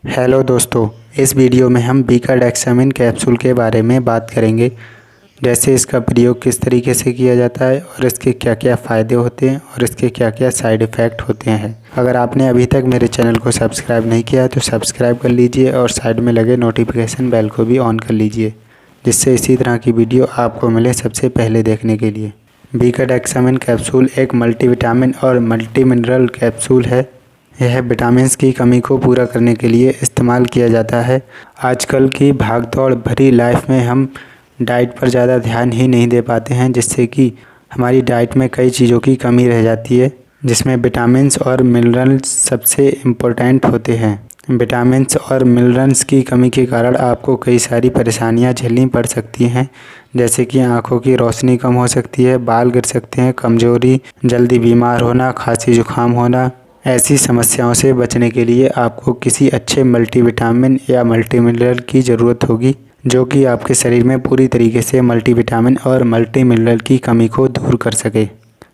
Hello दोस्तों, इस video में हम बीकाडेक्सामिन कैप्सूल के बारे में बात करेंगे। जैसे इसका प्रयोग किस तरीके से किया जाता है और इसके क्या क्या फ़ायदे होते हैं और इसके क्या क्या साइड इफ़ेक्ट होते हैं। अगर आपने अभी तक मेरे चैनल को सब्सक्राइब नहीं किया तो सब्सक्राइब कर लीजिए और साइड में लगे नोटिफिकेशन बेल को भी ऑन कर लीजिए, जिससे इसी तरह की वीडियो आपको मिले सबसे पहले देखने के लिए। बीकाडेक्सामिन कैप्सूल एक मल्टीविटामिन और मल्टी मिनरल कैप्सूल है। यह विटामिन्स की कमी को पूरा करने के लिए इस्तेमाल किया जाता है। आजकल की भागदौड़ भरी लाइफ में हम डाइट पर ज़्यादा ध्यान ही नहीं दे पाते हैं, जिससे कि हमारी डाइट में कई चीज़ों की कमी रह जाती है, जिसमें विटामिन्स और मिनरल्स सबसे इम्पोर्टेंट होते हैं। विटामिन्स और मिनरल्स की कमी के कारण आपको कई सारी परेशानियां झेलनी पड़ सकती हैं, जैसे कि आँखों की रोशनी कम हो सकती है, बाल गिर सकते हैं, कमजोरी, जल्दी बीमार होना, खांसी जुकाम होना। ऐसी समस्याओं से बचने के लिए आपको किसी अच्छे मल्टीविटामिन या मल्टी मिनरल की ज़रूरत होगी, जो कि आपके शरीर में पूरी तरीके से मल्टीविटामिन और मल्टी मिनरल की कमी को दूर कर सके।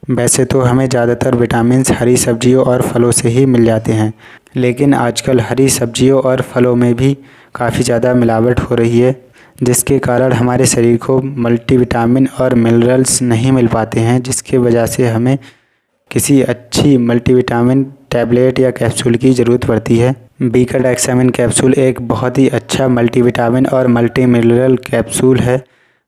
वैसे तो हमें ज़्यादातर विटामिन्स हरी सब्जियों और फलों से ही मिल जाते हैं, लेकिन आजकल हरी सब्जियों और फलों में भी काफ़ी ज़्यादा मिलावट हो रही है, जिसके कारण हमारे शरीर को मल्टीविटामिन और मिनरल्स नहीं मिल पाते हैं, जिसकी वजह से हमें किसी अच्छी मल्टीविटामिन टैबलेट या कैप्सूल की ज़रूरत पड़ती है। बीकाडेक्सामिन कैप्सूल एक बहुत ही अच्छा मल्टीविटामिन और मल्टी मिनरल कैप्सूल है।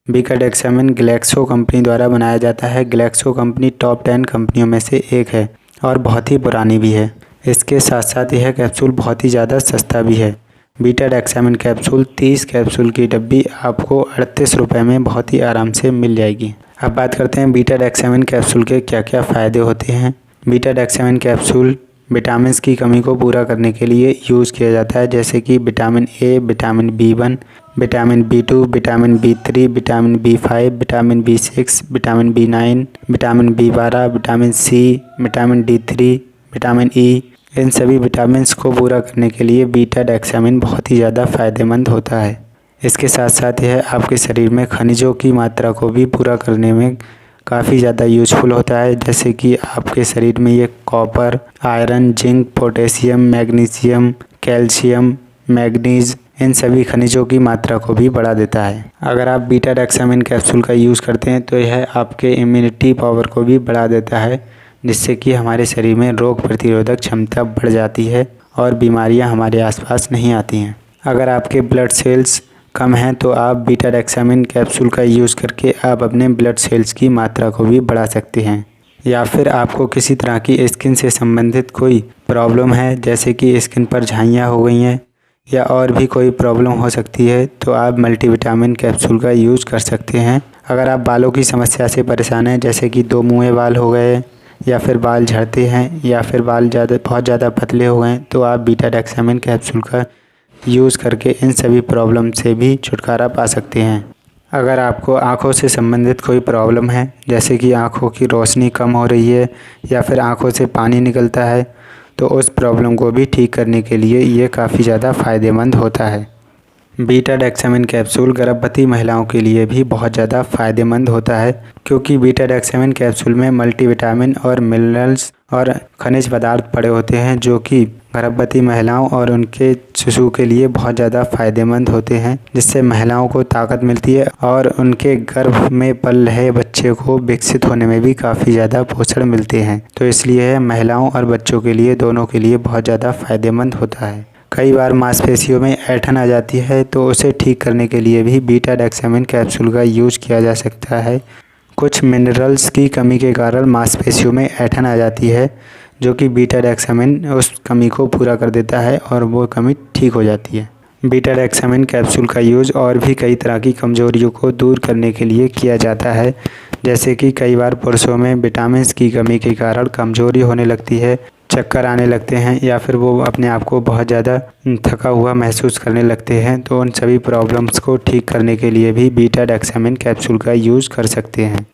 बीकाडेक्सामिन ग्लेक्सो कंपनी द्वारा बनाया जाता है। ग्लेक्सो कंपनी टॉप 10 कंपनियों में से एक है और बहुत ही पुरानी भी है। इसके साथ साथ यह कैप्सूल बहुत ही ज़्यादा सस्ता भी है। बीकाडेक्सामिन कैप्सूल 30 कैप्सूल की डब्बी आपको 38 रुपये में बहुत ही आराम से मिल जाएगी। अब बात करते हैं बीकाडेक्सामिन कैप्सूल के क्या क्या फ़ायदे होते हैं। बीकाडेक्सामिन कैप्सूल विटामिन्स की कमी को पूरा करने के लिए यूज़ किया जाता है, जैसे कि vitamin A, vitamin B1, vitamin B2, vitamin B3, vitamin B5, vitamin B6, vitamin B9, vitamin B12, vitamin C, vitamin D3, vitamin E। इन सभी विटामिन्स को पूरा करने के लिए बीकाडेक्सामिन बहुत ही ज़्यादा फ़ायदेमंद होता है। इसके साथ साथ यह आपके शरीर में खनिजों की मात्रा को भी पूरा करने में काफ़ी ज़्यादा यूज़फुल होता है, जैसे कि आपके शरीर में ये copper, iron, zinc, potassium, magnesium, calcium, manganese, इन सभी खनिजों की मात्रा को भी बढ़ा देता है। अगर आप बीकाडेक्सामिन कैप्सूल का यूज़ करते हैं तो यह आपके इम्यूनिटी पावर को भी बढ़ा देता है, जिससे कि हमारे शरीर में रोग प्रतिरोधक क्षमता बढ़ जाती है और बीमारियां हमारे आसपास नहीं आती हैं। अगर आपके ब्लड सेल्स कम हैं तो आप बीकाडेक्सामिन कैप्सूल का यूज़ करके आप अपने ब्लड सेल्स की मात्रा को भी बढ़ा सकते हैं। या फिर आपको किसी तरह की स्किन से संबंधित कोई प्रॉब्लम है, जैसे कि स्किन पर झाइयाँ हो गई हैं या और भी कोई प्रॉब्लम हो सकती है, तो आप मल्टीविटामिन कैप्सूल का यूज़ कर सकते हैं। अगर आप बालों की समस्या से परेशान हैं, जैसे कि दो मुँहे बाल हो गए या फिर बाल झड़ते हैं या फिर बाल बहुत ज़्यादा पतले हो गए, तो आप बीकाडेक्सामिन कैप्सूल का यूज़ करके इन सभी प्रॉब्लम से भी छुटकारा पा सकते हैं। अगर आपको आँखों से संबंधित कोई प्रॉब्लम है, जैसे कि आँखों की रोशनी कम हो रही है या फिर आँखों से पानी निकलता है, तो उस प्रॉब्लम को भी ठीक करने के लिए ये काफ़ी ज़्यादा फ़ायदेमंद होता है। बीकाडेक्सामिन कैप्सूल गर्भवती महिलाओं के लिए भी बहुत ज़्यादा फ़ायदेमंद होता है, क्योंकि बीकाडेक्सामिन कैप्सूल में मल्टीविटामिन और मिनरल्स और खनिज पदार्थ पड़े होते हैं, जो कि गर्भवती महिलाओं और उनके शिशु के लिए बहुत ज़्यादा फ़ायदेमंद होते हैं, जिससे महिलाओं को ताकत मिलती है और उनके गर्भ में पल रहे बच्चे को विकसित होने में भी काफ़ी ज़्यादा पोषण मिलते हैं। तो इसलिए महिलाओं और बच्चों के लिए, दोनों के लिए बहुत ज़्यादा फ़ायदेमंद होता है। कई बार मांसपेशियों में ऐंठन आ जाती है, तो उसे ठीक करने के लिए भी बीकाडेक्सामिन कैप्सूल का यूज़ किया जा सकता है। कुछ मिनरल्स की कमी के कारण मांसपेशियों में ऐंठन आ जाती है, जो कि बीकाडेक्सामिन उस कमी को पूरा कर देता है और वो कमी ठीक हो जाती है। बीकाडेक्सामिन कैप्सूल का यूज़ और भी कई तरह की कमजोरियों को दूर करने के लिए किया जाता है, जैसे कि कई बार पुरुषों में विटामिन्स की कमी के कारण कमजोरी होने लगती है, चक्कर आने लगते हैं या फिर वो अपने आप को बहुत ज़्यादा थका हुआ महसूस करने लगते हैं, तो उन सभी प्रॉब्लम्स को ठीक करने के लिए भी बीकाडेक्सामिन कैप्सूल का यूज़ कर सकते हैं।